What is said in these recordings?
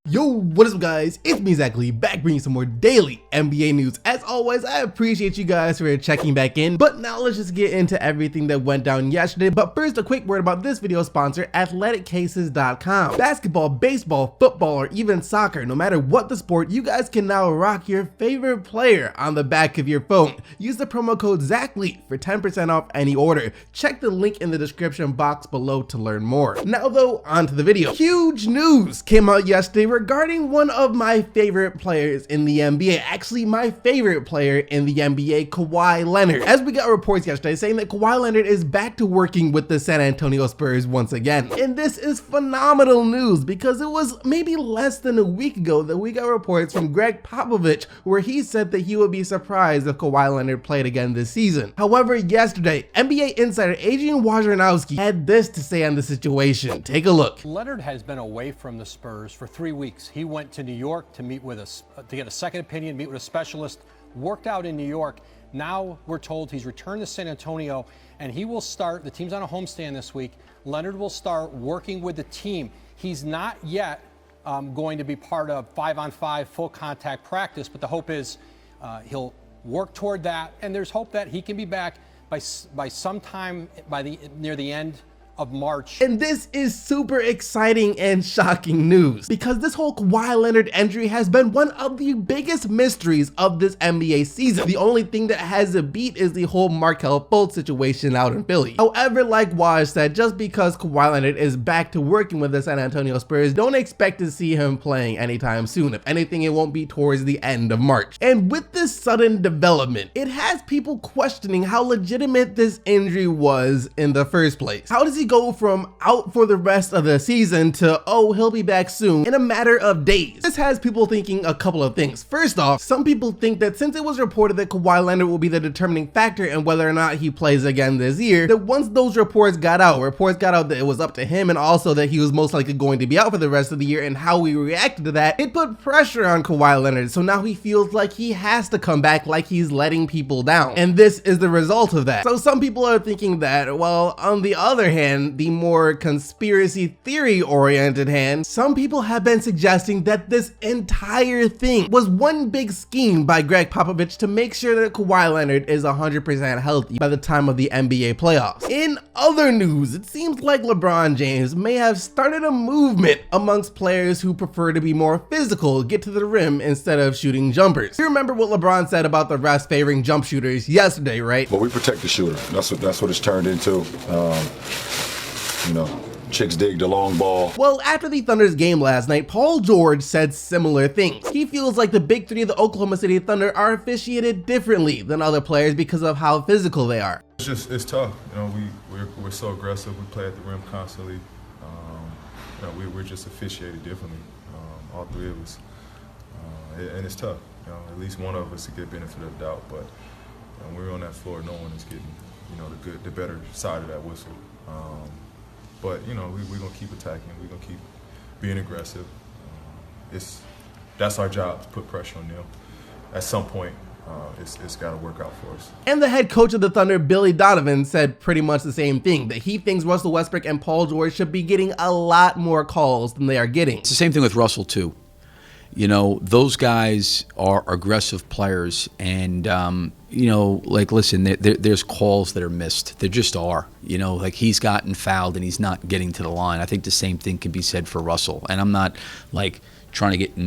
Yo, what is up guys? It's me exactly back bringing some more daily NBA news. As always, I appreciate you guys for checking back in, but now let's just get into everything that went down yesterday. But first, a quick word about this video sponsor, athleticcases.com. Basketball, baseball, football, or even soccer, no matter what the sport, you guys can now rock your favorite player on the back of your phone. Use the promo code ZACHLEAD for 10% off any order. Check the link in the description box below to learn more. Now though, on to the video. Huge news came out yesterday regarding one of my favorite players in the NBA, actually my favorite player in the NBA, Kawhi Leonard. As we got reports yesterday saying that Kawhi Leonard is back to working with the San Antonio Spurs once again. And this is phenomenal news because it was maybe less than a week ago that we got reports from Greg Popovich where he said that he would be surprised if Kawhi Leonard played again this season. However, yesterday, NBA insider Adrian Wojnarowski had this to say on the situation. Take a look. Leonard has been away from the Spurs for 3 weeks. He went to New York to meet with us, to get a second opinion, meet with a specialist, worked out in New York. Now we're told he's returned to San Antonio and he will start, the team's on a homestand this week. Leonard will start working with the team. He's not yet going to be part of 5-on-5 full contact practice, but the hope is he'll work toward that. And there's hope that he can be back by sometime near the end of March. And this is super exciting and shocking news because this whole Kawhi Leonard injury has been one of the biggest mysteries of this NBA season. The only thing that has a beat is the whole Markelle Fultz situation out in Philly. However, like Waj said, just because Kawhi Leonard is back to working with the San Antonio Spurs, don't expect to see him playing anytime soon. If anything, it won't be towards the end of March. And with this sudden development, it has people questioning how legitimate this injury was in the first place. How does he go from out for the rest of the season to, oh, he'll be back soon in a matter of days? This has people thinking a couple of things. First off, some people think that since it was reported that Kawhi Leonard will be the determining factor in whether or not he plays again this year, that once those reports got out that it was up to him and also that he was most likely going to be out for the rest of the year, and how we reacted to that, it put pressure on Kawhi Leonard. So now he feels like he has to come back, like he's letting people down. And this is the result of that. So some people are thinking that, well, on the other hand, the more conspiracy theory oriented hand, some people have been suggesting that this entire thing was one big scheme by Greg Popovich to make sure that Kawhi Leonard is 100% healthy by the time of the NBA playoffs. In other news, it seems like LeBron James may have started a movement amongst players who prefer to be more physical, get to the rim instead of shooting jumpers. You remember what LeBron said about the refs favoring jump shooters yesterday, right? Well, we protect the shooter. That's what it's turned into. You know, chicks dig the long ball. Well, after the Thunder's game last night, Paul George said similar things. He feels like the big three of the Oklahoma City Thunder are officiated differently than other players because of how physical they are. It's tough. You know, we're so aggressive. We play at the rim constantly. You know, we're just officiated differently, all three of us, and it's tough. You know, at least one of us to get benefit of the doubt, but when we're on that floor, no one is getting, you know, the better side of that whistle. But, you know, we're going to keep attacking. We're going to keep being aggressive. That's our job, to put pressure on them. At some point, it's got to work out for us. And the head coach of the Thunder, Billy Donovan, said pretty much the same thing, that he thinks Russell Westbrook and Paul George should be getting a lot more calls than they are getting. It's the same thing with Russell, too. You know, those guys are aggressive players, and, you know, like, listen, there's calls that are missed. There just are. You know, like, he's gotten fouled and he's not getting to the line. I think the same thing can be said for Russell. And I'm not, like, trying to get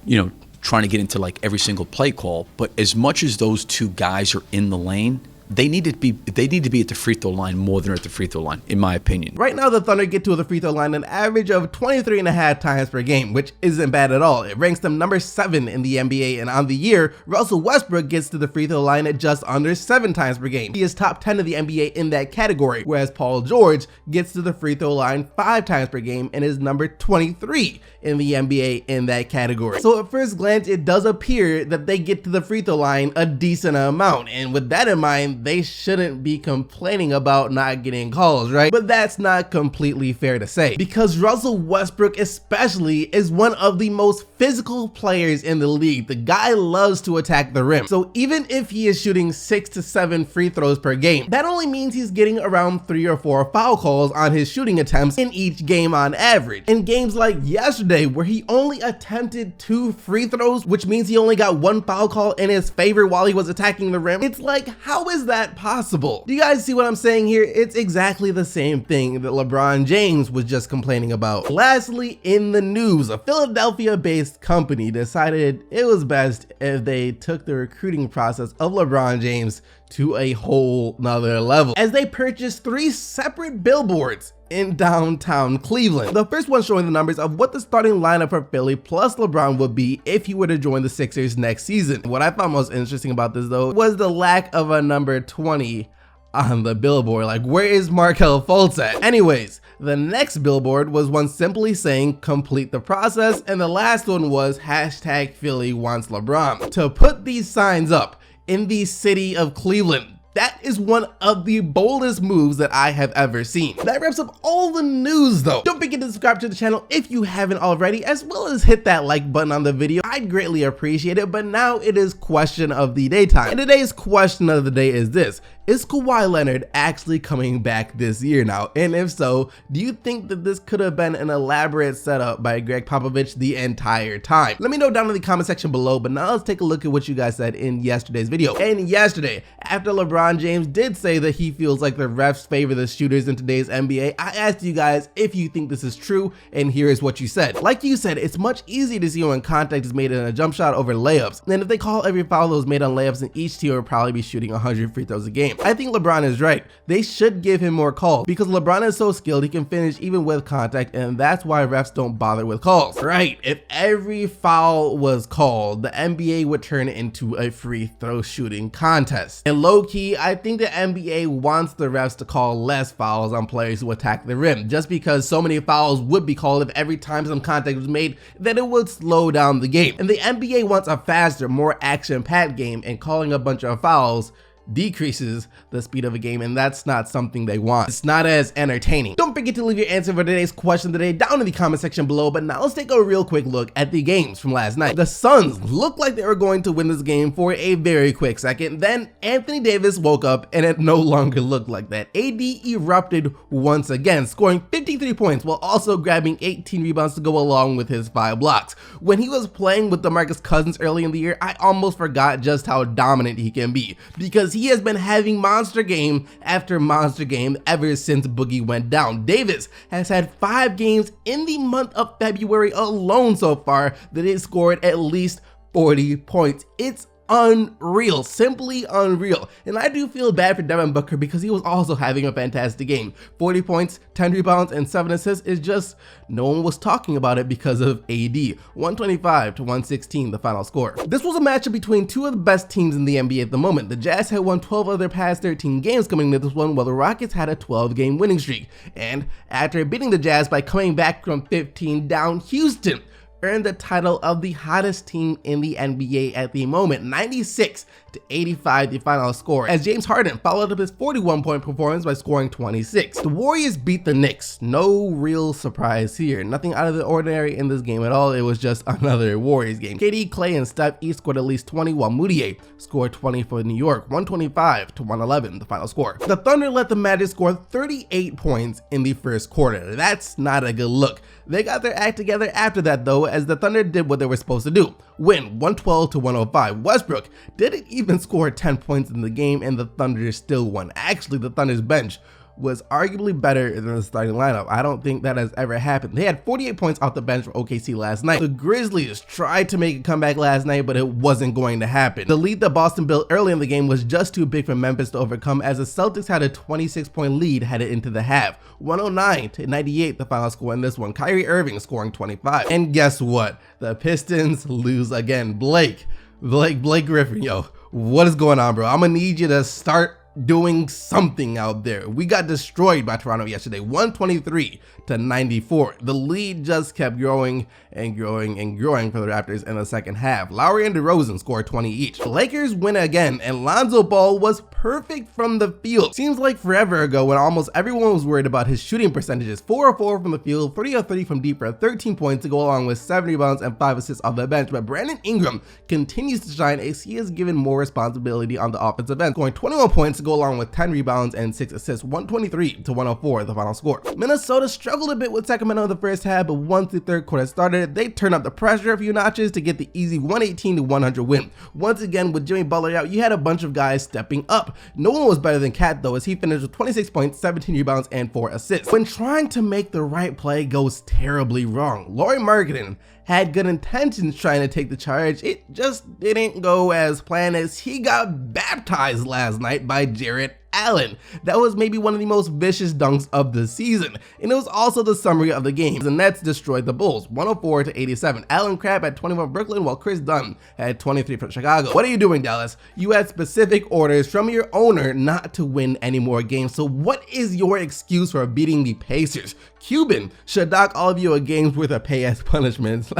into, like, every single play call. But as much as those two guys are in the lane, they need to be at the free throw line more than at the free throw line, in my opinion. Right now, the Thunder get to the free throw line an average of 23.5 times per game, which isn't bad at all. It ranks them number 7 in the NBA, and on the year, Russell Westbrook gets to the free throw line at just under 7 times per game. He is top 10 of the NBA in that category, whereas Paul George gets to the free throw line 5 times per game and is number 23 in the NBA in that category. So at first glance, it does appear that they get to the free throw line a decent amount, and with that in mind, then they shouldn't be complaining about not getting calls, right? But that's not completely fair to say, because Russell Westbrook especially is one of the most physical players in the league. The guy loves to attack the rim. So even if he is shooting 6 to 7 free throws per game, that only means he's getting around 3 or 4 foul calls on his shooting attempts in each game on average. In games like yesterday, where he only attempted 2 free throws, which means he only got 1 foul call in his favor while he was attacking the rim, it's like, how is that possible? Do you guys see what I'm saying here? It's exactly the same thing that LeBron James was just complaining about. Lastly, in the news, a Philadelphia-based company decided it was best if they took the recruiting process of LeBron James to a whole nother level, as they purchased 3 separate billboards in downtown Cleveland. The first one showing the numbers of what the starting lineup for Philly plus LeBron would be if he were to join the Sixers next season. What I found most interesting about this though was the lack of a number 20 on the billboard. Like, where is Markelle Fultz at? Anyways, the next billboard was one simply saying complete the process, and the last one was hashtag Philly wants LeBron. To put these signs up in the city of Cleveland, that is one of the boldest moves that I have ever seen. That wraps up all the news though. Don't forget to subscribe to the channel if you haven't already, as well as hit that like button on the video. I'd greatly appreciate it, but now it is question of the day time. And today's question of the day is this: is Kawhi Leonard actually coming back this year now? And if so, do you think that this could have been an elaborate setup by Greg Popovich the entire time? Let me know down in the comment section below, but now let's take a look at what you guys said in yesterday's video. And yesterday, after LeBron James did say that he feels like the refs favor the shooters in today's NBA, I asked you guys if you think this is true, and here is what you said. Like you said, it's much easier to see when contact is made in a jump shot over layups. And if they call every foul that was made on layups, then each team would probably be shooting 100 free throws a game. I think LeBron is right. They should give him more calls, because LeBron is so skilled he can finish even with contact, and that's why refs don't bother with calls. Right, if every foul was called, the NBA would turn it into a free throw shooting contest. And low-key, I think the NBA wants the refs to call less fouls on players who attack the rim, just because so many fouls would be called if every time some contact was made that it would slow down the game. And the NBA wants a faster, more action-packed game, and calling a bunch of fouls decreases the speed of a game, and that's not something they want. It's not as entertaining. Don't forget to leave your answer for today's question today down in the comment section below. But now let's take a real quick look at the games from last night. The Suns looked like they were going to win this game for a very quick second. Then Anthony Davis woke up and it no longer looked like that. AD erupted once again, scoring 53 points while also grabbing 18 rebounds to go along with his 5 blocks. When he was playing with DeMarcus Cousins early in the year, I almost forgot just how dominant he can be, because he has been having monster game after monster game ever since Boogie went down. Davis has had 5 games in the month of February alone so far that he scored at least 40 points. It's unreal, simply unreal. And I do feel bad for Devin Booker, because he was also having a fantastic game. 40 points, 10 rebounds, and 7 assists is just, no one was talking about it because of AD. 125 to 116, the final score. This was a matchup between 2 of the best teams in the NBA at the moment. The Jazz had won 12 of their past 13 games coming into this one, while the Rockets had a 12-game winning streak. And after beating the Jazz by coming back from 15 down, Houston earned the title of the hottest team in the NBA at the moment, 96 to 85 the final score, as James Harden followed up his 41-point performance by scoring 26. The Warriors beat the Knicks. No real surprise here. Nothing out of the ordinary in this game at all. It was just another Warriors game. KD, Klay, and Steph each scored at least 20, while Moutier scored 20 for New York, 125 to 111 the final score. The Thunder let the Magic score 38 points in the first quarter. That's not a good look. They got their act together after that though, as the Thunder did what they were supposed to do: win 112 to 105. Westbrook didn't even score 10 points in the game, and the Thunder still won. Actually, the Thunder's bench was arguably better than the starting lineup. I don't think that has ever happened. They had 48 points off the bench for OKC last night. The Grizzlies tried to make a comeback last night, but it wasn't going to happen. The lead that Boston built early in the game was just too big for Memphis to overcome, as the Celtics had a 26-point lead headed into the half. 109 to 98 the final score in this one. Kyrie Irving scoring 25. And guess what? The Pistons lose again. Blake Griffin, yo, what is going on, bro? I'm gonna need you to start doing something out there. We got destroyed by Toronto yesterday, 123-94. The lead just kept growing and growing and growing for the Raptors in the second half. Lowry and DeRozan scored 20 each. The Lakers win again, and Lonzo Ball was perfect from the field. Seems like forever ago when almost everyone was worried about his shooting percentages. 4 of 4 from the field, 3 of 3 from deep for 13 points to go along with 7 rebounds and 5 assists off the bench. But Brandon Ingram continues to shine as he is given more responsibility on the offensive end, scoring 21 points to go along with 10 rebounds and 6 assists, 123-104 the final score. Minnesota struggled a bit with Sacramento in the first half, but once the third quarter started, they turned up the pressure a few notches to get the easy 118-100 win. Once again, with Jimmy Butler out, you had a bunch of guys stepping up. No one was better than Cat though, as he finished with 26 points, 17 rebounds, and 4 assists. When trying to make the right play goes terribly wrong. Lauri Markkanen had good intentions trying to take the charge. It just didn't go as planned, as he got baptized last night by Jarrett Allen. That was maybe one of the most vicious dunks of the season, and it was also the summary of the game. The Nets destroyed the Bulls 104-87. Allen Crabbe had 21 for Brooklyn, while Chris Dunn had 23 for Chicago. What are you doing, Dallas? You had specific orders from your owner not to win any more games, so what is your excuse for beating the Pacers? Cuban should dock all of you a game's worth of pay as punishment.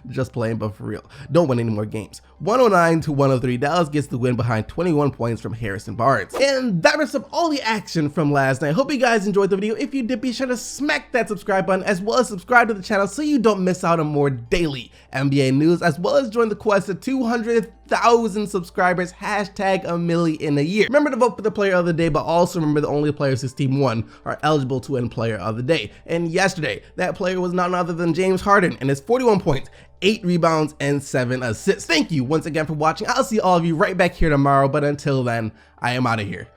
Just playing, but for real, don't win any more games. 109-103, Dallas gets the win behind 21 points from Harrison Barnes. And that wraps up all the action from last night. Hope you guys enjoyed the video. If you did, be sure to smack that subscribe button, as well as subscribe to the channel so you don't miss out on more daily NBA news, as well as join the quest to 200,000 subscribers, hashtag a million in a year. Remember to vote for the player of the day, but also remember the only players whose team won are eligible to win player of the day. And yesterday, that player was none other than James Harden, and his 41 points, 8 rebounds, and 7 assists. Thank you once again for watching. I'll see all of you right back here tomorrow, but until then, I am out of here.